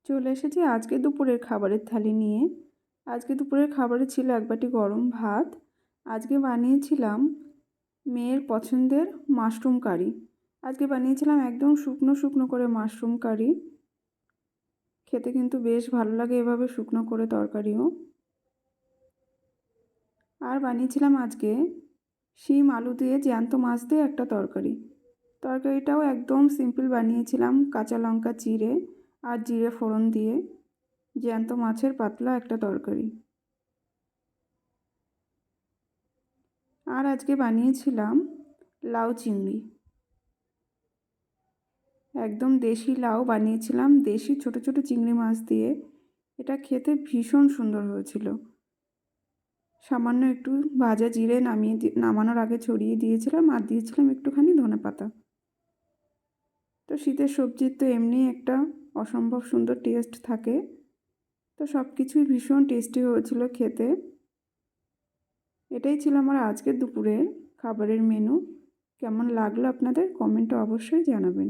চলে এসেছি আজকে দুপুরের খাবারের থালি নিয়ে। আজকে দুপুরের খাবারে ছিল এক বাটি গরম ভাত। আজকে বানিয়েছিলাম মেয়ের পছন্দের মাশরুম কারি। আজকে বানিয়েছিলাম একদম শুকনো শুকনো করে মাশরুম কারি। খেতে কিন্তু বেশ ভালো লাগে এভাবে শুকনো করে তরকারিও। আর বানিয়েছিলাম আজকে শিম আলু দিয়ে জ্যান্ত মাছ দিয়ে একটা তরকারি। তরকারিটাও একদম সিম্পল বানিয়েছিলাম, কাঁচা লঙ্কা চিড়ে আর জিরে ফোড়ন দিয়ে জ্যান্ত মাছের পাতলা একটা তরকারি। আর আজকে বানিয়েছিলাম লাউ চিংড়ি, একদম দেশি লাউ বানিয়েছিলাম, দেশি ছোট ছোট চিংড়ি মাছ দিয়ে। এটা খেতে ভীষণ সুন্দর হয়েছিল। সামান্য একটু ভাজা জিরে নামানোর আগে ছড়িয়ে দিয়েছিলাম, আর দিয়েছিলাম একটুখানি ধনেপাতা। তো শীতের সবজির তো এমনি একটা অসম্ভব সুন্দর টেস্ট থাকে। তো সব কিছুই ভীষণ টেস্টি হয়েছিল খেতে। এটাই ছিল আমার আজকের দুপুরের খাবারের মেনু। কেমন লাগলো আপনাদের কমেন্টে অবশ্যই জানাবেন।